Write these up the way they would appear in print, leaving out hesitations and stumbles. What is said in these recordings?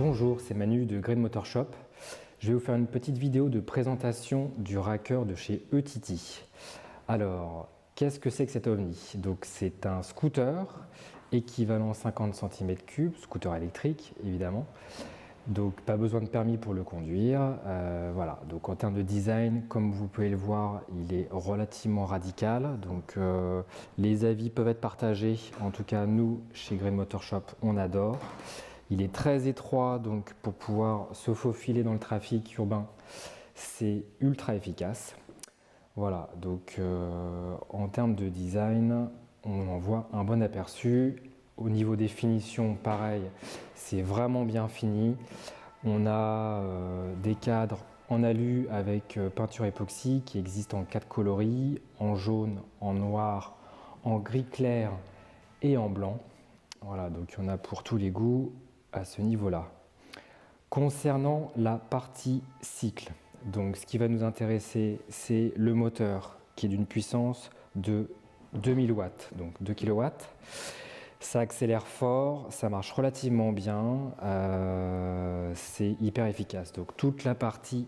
Bonjour, c'est Manu de Green Motor Shop. Je vais vous faire une petite vidéo de présentation du Racker de chez E-TITI. Alors, qu'est-ce que c'est que cet ovni? Donc, c'est un scooter équivalent 50 cm3, scooter électrique évidemment. Donc, pas besoin de permis pour le conduire. Voilà. Donc, en termes de design, comme vous pouvez le voir, il est relativement radical. Donc, les avis peuvent être partagés. En tout cas, nous, chez Green Motor Shop, on adore. Il est très étroit, donc pour pouvoir se faufiler dans le trafic urbain, c'est ultra efficace. Voilà, donc en termes de design, on en voit un bon aperçu. Au niveau des finitions, pareil, c'est vraiment bien fini. On a des cadres en alu avec peinture époxy qui existent en 4 coloris, en jaune, en noir, en gris clair et en blanc. Voilà, donc il y en a pour tous les goûts à ce niveau-là. Concernant la partie cycle, donc ce qui va nous intéresser, c'est le moteur qui est d'une puissance de 2000 watts, donc 2 kW. Ça accélère fort, ça marche relativement bien, c'est hyper efficace. Donc toute la partie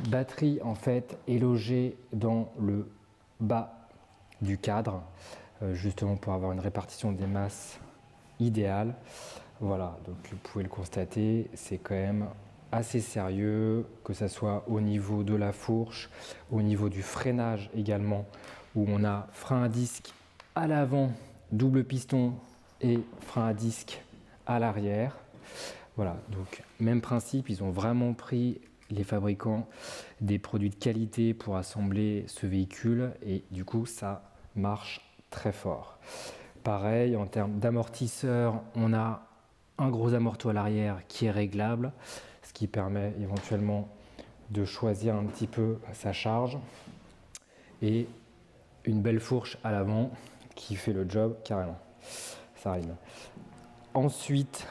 batterie en fait est logée dans le bas du cadre, justement pour avoir une répartition des masses idéale. Voilà, donc vous pouvez le constater, c'est quand même assez sérieux, que ce soit au niveau de la fourche, au niveau du freinage également, où on a frein à disque à l'avant, double piston et frein à disque à l'arrière. Voilà, donc même principe, ils ont vraiment pris, les fabricants, des produits de qualité pour assembler ce véhicule et du coup ça marche très fort. Pareil, en termes d'amortisseur, on a un gros amorto à l'arrière qui est réglable, ce qui permet éventuellement de choisir un petit peu sa charge. Et une belle fourche à l'avant qui fait le job carrément. Ça rime. Ensuite,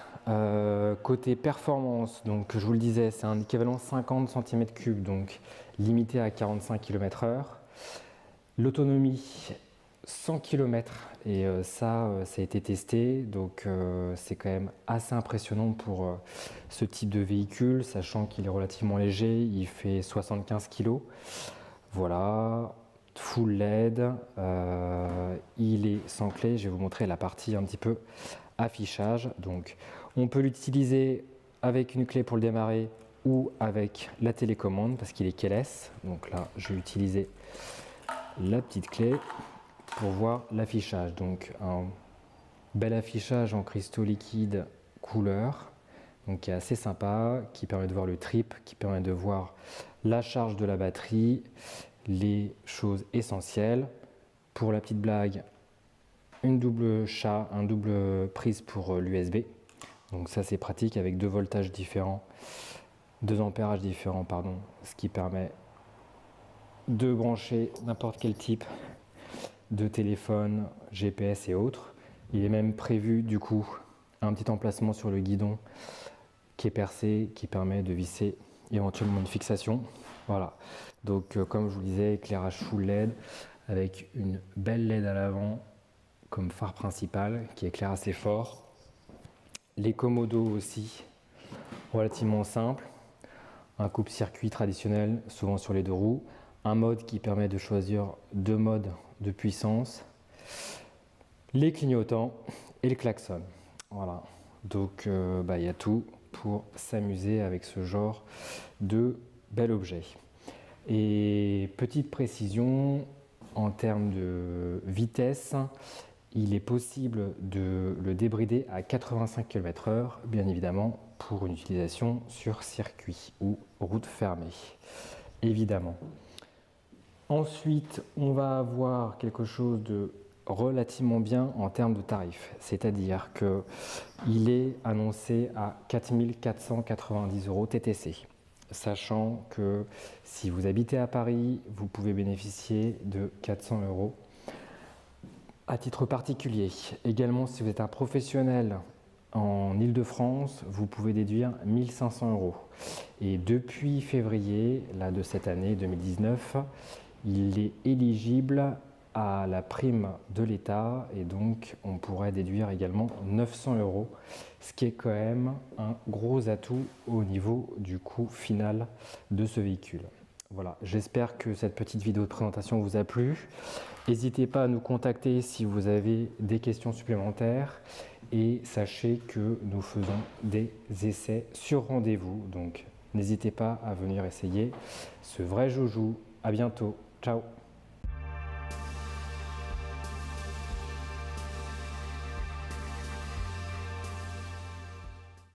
côté performance, donc je vous le disais, c'est un équivalent 50 cm3, donc limité à 45 km/h. L'autonomie 100 km et ça a été testé, donc c'est quand même assez impressionnant pour ce type de véhicule, sachant qu'il est relativement léger, il fait 75 kg. Voilà, full LED, il est sans clé. Je vais vous montrer la partie un petit peu affichage. Donc on peut l'utiliser avec une clé pour le démarrer ou avec la télécommande parce qu'il est keyless. Donc là je vais utiliser la petite clé pour voir l'affichage. Donc un bel affichage en cristaux liquides couleur, donc qui est assez sympa, qui permet de voir le trip, qui permet de voir la charge de la batterie, les choses essentielles. Pour la petite blague, une double prise pour l'USB. Donc ça c'est pratique avec deux voltages différents, deux ampérages différents pardon, ce qui permet de brancher n'importe quel type de téléphone, GPS et autres. Il est même prévu du coup un petit emplacement sur le guidon qui est percé, qui permet de visser éventuellement une fixation. Voilà, donc comme je vous le disais, éclairage full LED avec une belle LED à l'avant comme phare principal qui éclaire assez fort. Les commodos aussi relativement simples, un coupe-circuit traditionnel souvent sur les deux roues, un mode qui permet de choisir deux modes de puissance, les clignotants et le klaxon. Voilà, donc il y a tout pour s'amuser avec ce genre de bel objet. Et petite précision, en termes de vitesse, il est possible de le débrider à 85 km/h, bien évidemment, pour une utilisation sur circuit ou route fermée, évidemment. Ensuite, on va avoir quelque chose de relativement bien en termes de tarifs, c'est-à-dire qu'il est annoncé à 4 490 € TTC, sachant que si vous habitez à Paris, vous pouvez bénéficier de 400 € à titre particulier. Également, si vous êtes un professionnel en Île-de-France, vous pouvez déduire 1500 €. Et depuis février là, de cette année 2019, il est éligible à la prime de l'État et donc on pourrait déduire également 900 €, ce qui est quand même un gros atout au niveau du coût final de ce véhicule. Voilà, j'espère que cette petite vidéo de présentation vous a plu. N'hésitez pas à nous contacter si vous avez des questions supplémentaires et sachez que nous faisons des essais sur rendez-vous. Donc n'hésitez pas à venir essayer ce vrai joujou. À bientôt. Ciao.